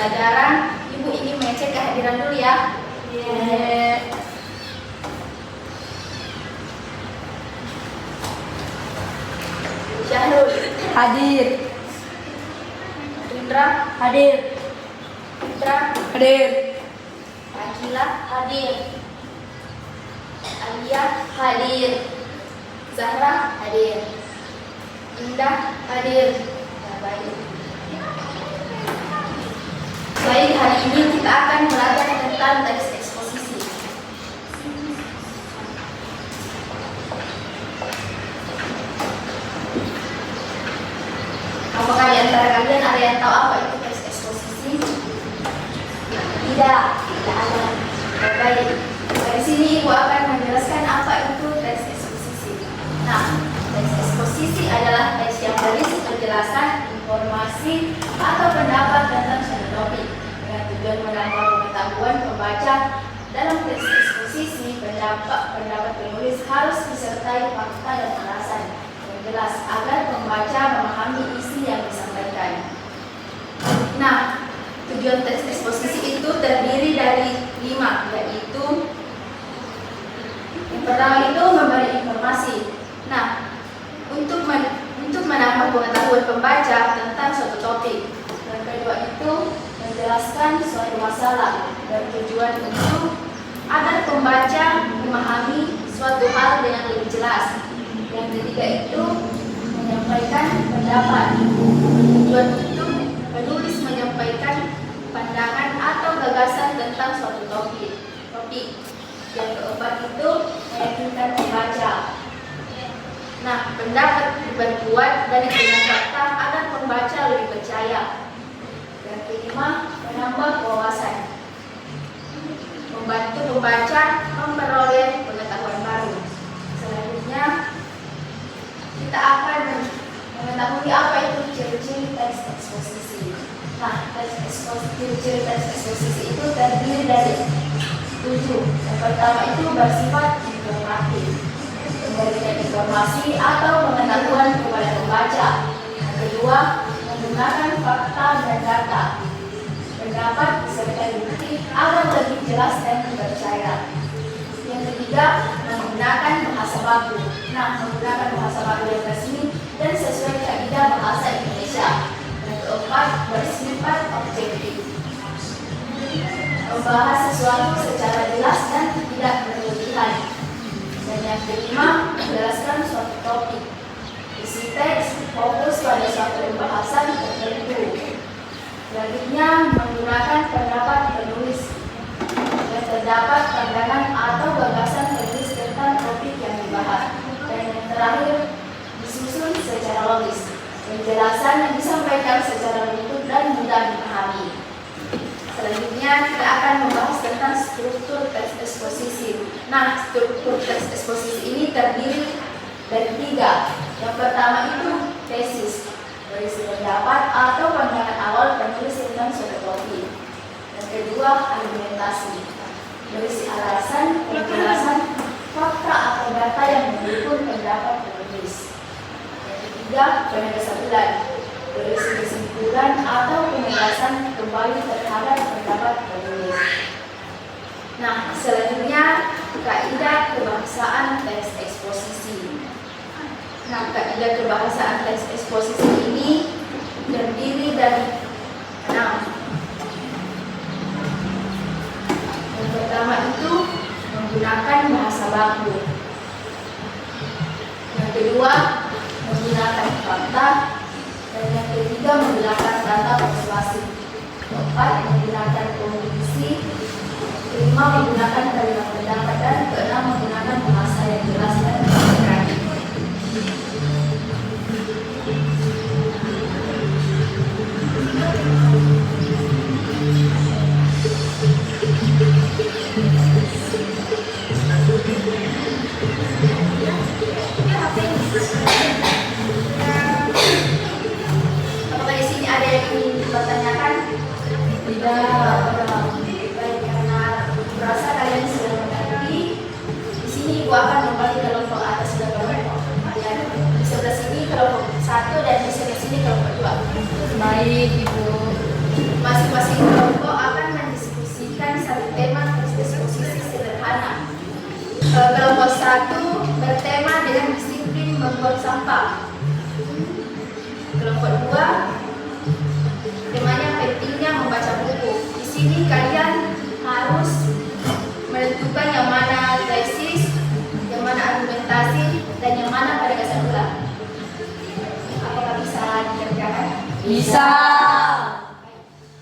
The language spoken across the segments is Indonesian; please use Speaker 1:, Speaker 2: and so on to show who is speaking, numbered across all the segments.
Speaker 1: pembelajaran, Ibu ingin mengecek kehadiran dulu ya. Syahrul
Speaker 2: Hadir.
Speaker 1: Indra
Speaker 2: Hadir.
Speaker 1: Indra
Speaker 2: Hadir.
Speaker 1: Akila hadir, Alia hadir, Zahra hadir, Indah hadir. Baik. Baik, hari ini kita akan belajar tentang teks eksposisi. Apakah di antara kalian ada yang tahu apa itu teks eksposisi? Tidak ada. Baik. Dari sini Ibu akan menjelaskan apa itu teks eksposisi. Nah, teks eksposisi adalah teks yang berisi penjelasan, informasi, atau pendapat tentang suatu topik dengan tujuan menambah pengetahuan pembaca. Dalam teks eksposisi, pendapat penulis harus disertai fakta dan alasan yang jelas agar pembaca memahami isi yang disampaikan. Nah, tujuan teks eksposisi itu terdiri dari 5, yaitu yang pertama itu memberi informasi. Nah, untuk menambah pengetahuan pembaca tentang suatu topik. Yang kedua itu menjelaskan suatu masalah dan tujuan untuk agar pembaca memahami suatu hal dengan lebih jelas. Yang ketiga itu menyampaikan pendapat. Tujuan untuk penulis menyampaikan pandangan atau gagasan tentang suatu topik. Yang keempat itu meyakinkan pembaca. Nah, pendapat diperkuat dan dengan fakta agar pembaca lebih percaya. Yang kelima, menambah wawasan. Membantu pembaca memperoleh pengetahuan baru. Selanjutnya, kita akan mengetahui apa itu ciri-ciri teks eksposisi. Nah, ciri-ciri teks eksposisi itu terdiri dari 7. Yang pertama itu bersifat informatif, memberikan informasi atau pengetahuan kepada pembaca. Yang kedua, menggunakan fakta dan data, pendapat disertai bukti agar lebih jelas dan dipercaya. Yang ketiga, menggunakan bahasa baku. Nah, menggunakan bahasa baku yang resmi dan sesuai kaidah bahasa Indonesia. Yang keempat, bersifat objektif, membahas sesuatu secara jelas dan tidak berlebihan. Dan yang kelima, menjelaskan suatu topik. Isi teks fokus pada suatu pembahasan tertentu. Selanjutnya, menggunakan pendapat penulis yang terdapat pandangan atau gagasan penulis tentang topik yang dibahas. Dan yang terakhir, disusun secara logis. Penjelasan yang disampaikan secara lengkap dan mudah dipahami. Selanjutnya kita akan membahas tentang struktur teks eksposisi. Nah, struktur teks eksposisi ini terdiri dari 3. Yang pertama itu tesis, berisi pendapat atau pandangan awal penulis tentang suatu topik. Yang kedua, argumentasi, berisi alasan, penjelasan, fakta atau data yang mendukung pendapat penulis. Yang ketiga, pengesahan, berisi kesimpulan atau penjelasan kembali terhadap pendapat penulis. Nah, selanjutnya kaidah kebahasaan teks eksposisi. Nah, kaidah kebahasaan teks eksposisi ini terdiri dari 6. Yang pertama itu menggunakan bahasa baku. Yang kedua, menggunakan fakta. Dan yang ketiga, menggunakan data persuasif. Keempat, menggunakan kondisi. Kelima, menggunakan kalimat pendapat. Dan keenam, menggunakan bahasa yang jelas dan terang. Apakah di sini ada yang ingin dipertanyakan? Tidak. Baik, karena berasa kalian sudah mengerti. Di sini Ibu akan kembali ke kelompok atas dan kelompok. Di sebelah sini kelompok 1 dan di sebelah sini kelompok 2.
Speaker 2: Baik, Ibu.
Speaker 1: Masing-masing kelompok akan mendiskusikan satu tema diskusi sederhana. Kelompok 1 bertema dengan disiplin membuat sampah. Kelompok 2 temanya pentingnya membaca buku. Di sini kalian harus menentukan yang mana tesis, yang mana argumentasi, dan yang mana penegasan ulang. Apakah bisa dikerjakan?
Speaker 2: Bisa.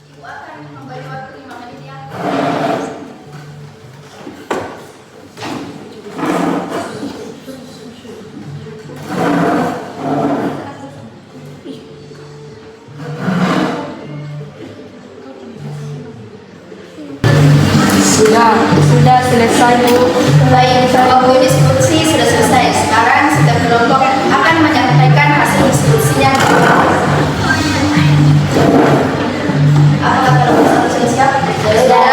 Speaker 1: Ibu akan memberi waktu 5 menit ya.
Speaker 2: Sudah selesai, Bu.
Speaker 1: Baik, waktu diskusi sudah selesai. Sekarang setiap kelompok akan menyampaikan hasil diskusinya. Apakah kelompok 1 sudah siap? Sudah.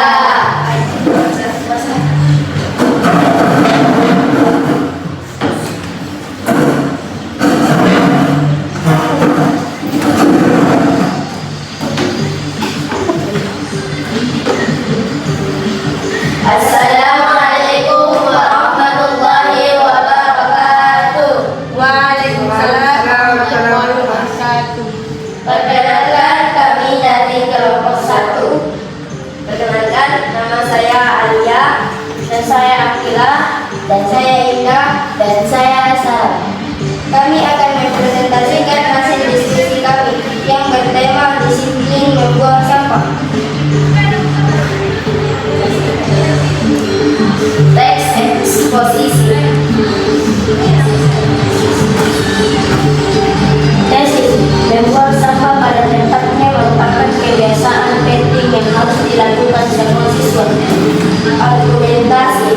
Speaker 1: Assalamualaikum warahmatullahi wabarakatuh.
Speaker 2: Waalaikumsalam warahmatullahi wabarakatuh.
Speaker 1: Perkenalkan, kami dari kelompok 1. Perkenalkan, nama saya Alia, dan saya Akila, dan saya Ika, dan saya Sarah. Kami akan mempresentasikan hasil diskusi kami yang bertema disiplin membuang sampah. Teks eksposisi. Tesis, membuang sampah pada tempatnya merupakan kebiasaan penting yang harus dilakukan semua siswa. Argumentasi,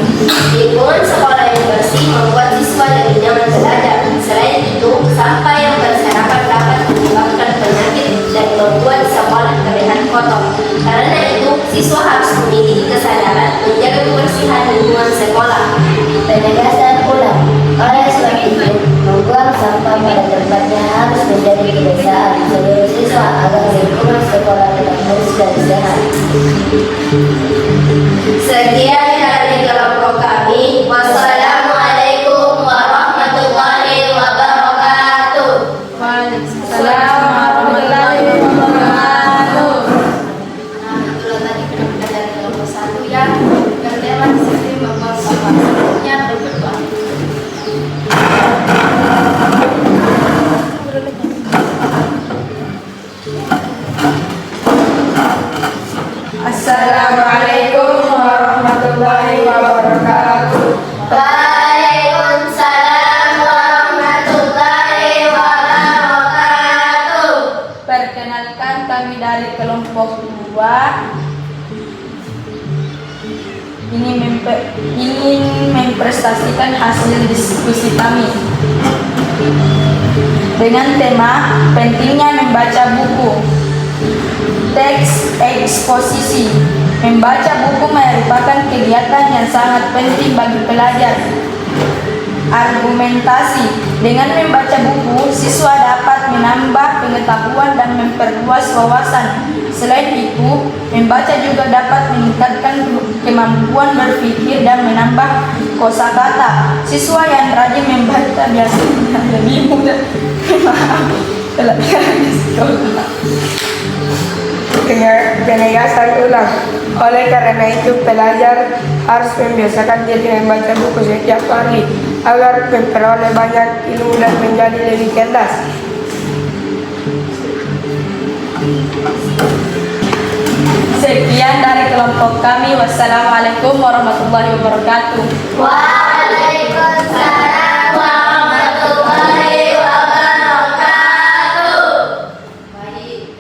Speaker 1: lingkungan sekolah yang bersih membuat siswa lebih nyaman belajar. Selain itu, sampah yang berserakan dapat menyebabkan penyakit dan membuat sekolah terlihat kotor. Karena itu, siswa harus memiliki kesadaran menjaga kebersihan lingkungan sekolah. Penegasan ulang. Oleh sebab itu, membuang sampah pada tempatnya harus menjadi kebiasaan seluruh siswa agar lingkungan sekolah tetap bersih dan sehat. Sekian dari kelompok kami. Wassalamualaikum warahmatullahi wabarakatuh.
Speaker 2: Waalaikumsalam warahmatullahi wabarakatuh.
Speaker 1: Nah, itulah tadi kita dari kelompok 1 yang bertema disiplin membuang sampah. Selanjutnya berdoa.
Speaker 2: Assalamualaikum warahmatullahi wabarakatuh.
Speaker 1: Waalaikumsalam warahmatullahi wabarakatuh.
Speaker 2: Perkenalkan, kami dari kelompok 2 ingin mempresentasikan hasil diskusi kami dengan tema pentingnya membaca buku. Teks eksposisi. Membaca buku merupakan kegiatan yang sangat penting bagi pelajar. Argumentasi. Dengan membaca buku, siswa dapat menambah pengetahuan dan memperluas wawasan. Selain itu, membaca juga dapat meningkatkan kemampuan berpikir dan menambah kosakata. Siswa yang rajin membaca biasanya lebih mudah memahami pelajaran di sekolah.
Speaker 3: Penegasan ulang. Oleh karena itu, pelajar harus membiasakan diri membaca buku setiap hari agar memperoleh banyak ilmu dan menjadi lebih cerdas.
Speaker 2: Sekian dari kelompok kami. Wassalamualaikum warahmatullahi wabarakatuh.
Speaker 1: Waalaikumsalam warahmatullahi wabarakatuh. Baik.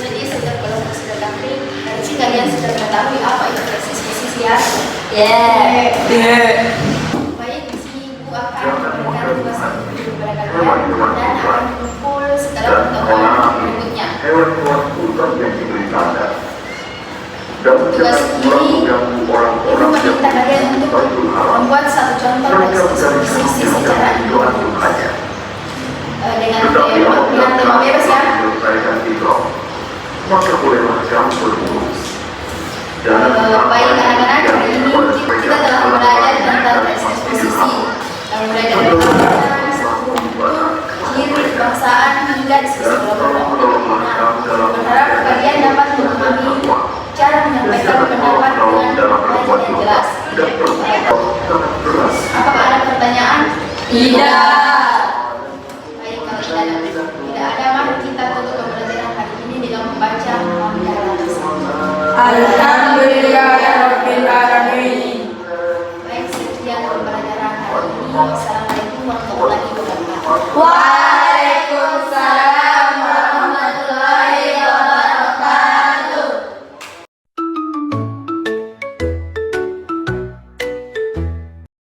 Speaker 1: Jadi sejak kelompok sudah tampil, nanti kalian sudah mengetahui apa itu tesis ya. Baik, di sini Ibu akan memberikan tugas kepada kalian dan akan mengumpul setelah pertemuan berikutnya. Tugas ini Ibu meminta kalian untuk hingga diskusi kelompok. Nah, berharap kalian dapat memahami cara menyampaikan pendapat dengan baik dan jelas. Apakah ada pertanyaan?
Speaker 2: Tidak.
Speaker 1: Baik, kalau tidak ada, mari kita tutup pembelajaran hari ini dengan membaca hamdalah bersama.
Speaker 3: Alhamdulillahirabbil alamin.
Speaker 1: Baik, sekian pembelajaran hari ini.